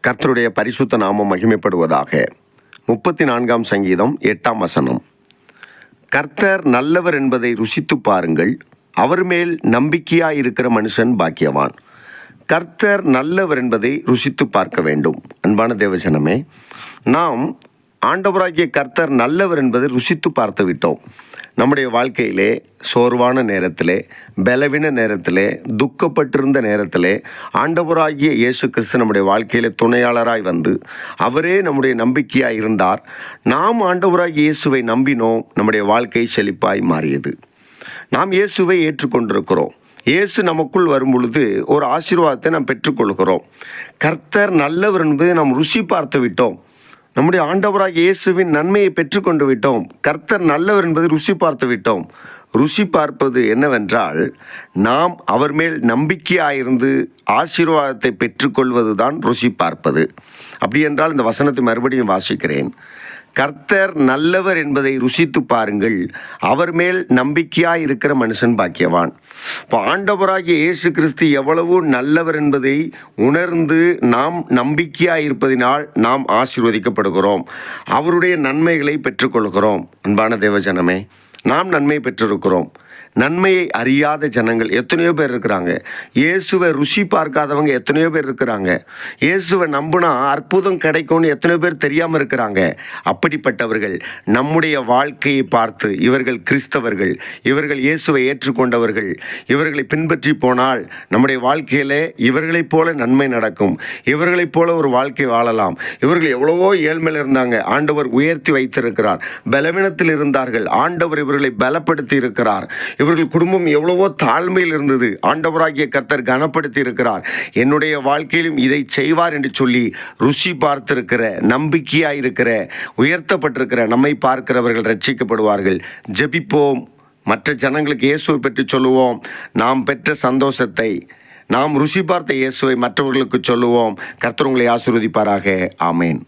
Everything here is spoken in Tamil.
கர்த்தருடைய பரிசுத்த நாமம் மகிமைப்படுவதாக. 34ஆம் சங்கீதம் 8ஆம் வசனம். கர்த்தர் நல்லவர் என்பதை ருசித்து பாருங்கள், அவர் மேல் நம்பிக்கையாயிருக்கிற மனுஷன் பாக்கியவான். கர்த்தர் நல்லவர் என்பதை ருசித்து பார்க்க வேண்டும். அன்பான தேவஜனமே, நாம் ஆண்டவராகிய கர்த்தர் நல்லவர் என்பதை ருசித்து பார்த்து விட்டோம். நம்முடைய வாழ்க்கையிலே சோர்வான நேரத்திலே, பலவீன நேரத்திலே, துக்கப்பட்டிருந்த நேரத்திலே ஆண்டவராகிய இயேசு கிறிஸ்து நம்முடைய வாழ்க்கையிலே துணையாளராய் வந்து அவரே நம்முடைய நம்பிக்கையாய் இருந்தார். நாம் ஆண்டவராகிய இயேசுவை நம்பினோம். நம்முடைய வாழ்க்கை செழிப்பாய் மாறியது. நாம் இயேசுவை ஏற்றுக்கொண்டிருக்கிறோம். இயேசு நமக்குள் வரும் பொழுது ஒரு ஆசீர்வாதத்தை நாம் பெற்றுக்கொள்கிறோம். கர்த்தர் நல்லவர் என்பதை நாம் ருசி பார்த்து விட்டோம். நம்முடைய ஆண்டவராக இயேசுவின் நன்மையை பெற்றுக்கொண்டு விட்டோம். கர்த்தர் நல்லவர் என்பதை ருசி பார்த்து விட்டோம். ருசி பார்ப்பது என்னவென்றால், நாம் அவர் மேல் நம்பிக்கையாயிருந்து ஆசீர்வாதத்தை பெற்றுக்கொள்வது தான் ருசி பார்ப்பது. அப்படி என்றால் இந்த வசனத்தை மறுபடியும் வாசிக்கிறேன். கர்த்தர் நல்லவர் என்பதை ருசித்து பாருங்கள், அவர் மேல் நம்பிக்கையாய் இருக்கிற மனுஷன் பாக்கியவான். இப்போ ஆண்டவராகிய இயேசு கிறிஸ்து எவ்வளவு நல்லவர் என்பதை உணர்ந்து நாம் நம்பிக்கையாய் இருப்பதினால் நாம் ஆசீர்வதிக்கப்படுகிறோம். அவருடைய நன்மைகளை பெற்றுக்கொள்கிறோம். அன்பான தேவஜனமே, நாம் நன்மை பெற்றிருக்கிறோம். நன்மையை அறியாத ஜனங்கள் எத்தனையோ பேர் இருக்கிறாங்க. இயேசுவை ருசி பார்க்காதவங்க எத்தனையோ பேர் இருக்கிறாங்க. இயேசுவை நம்பினா அற்புதம் கிடைக்கும்னு எத்தனையோ பேர் தெரியாமல் இருக்கிறாங்க. அப்படிப்பட்டவர்கள் நம்முடைய வாழ்க்கையை பார்த்து, இவர்கள் கிறிஸ்தவர்கள், இவர்கள் இயேசுவை ஏற்றுக்கொண்டவர்கள், இவர்களை பின்பற்றி போனால் நம்முடைய வாழ்க்கையில் இவர்களைப் போல நன்மை நடக்கும், இவர்களைப் போல ஒரு வாழ்க்கை வாழலாம். இவர்கள் எவ்வளவோ ஏழ்மையில் இருந்தாங்க, ஆண்டவர் உயர்த்தி வைத்திருக்கிறார். பலவீனத்தில் இருந்தார்கள், ஆண்டவர் இவர்களை பலப்படுத்தி இருக்கிறார். இவர்கள் குடும்பம் எவ்வளவோ தாழ்மையில் இருந்தது, ஆண்டவராகிய கர்த்தர் கனப்படுத்தி இருக்கிறார். என்னுடைய வாழ்க்கையிலும் இதை செய்வார் என்று சொல்லி ருசி பார்த்திருக்கிற, நம்பிக்கையாயிருக்கிற, உயர்த்தப்பட்டிருக்கிற நம்மை பார்க்கிறவர்கள் ரட்சிக்கப்படுவார்கள். ஜெபிப்போம். மற்ற ஜனங்களுக்கு இயேசுவை பற்றி சொல்லுவோம். நாம் பெற்ற சந்தோஷத்தை, நாம் ருசி பார்த்த இயேசுவை மற்றவர்களுக்கு சொல்லுவோம். கர்த்தர் உங்களை ஆசீர்வதிப்பாராக. ஆமேன்.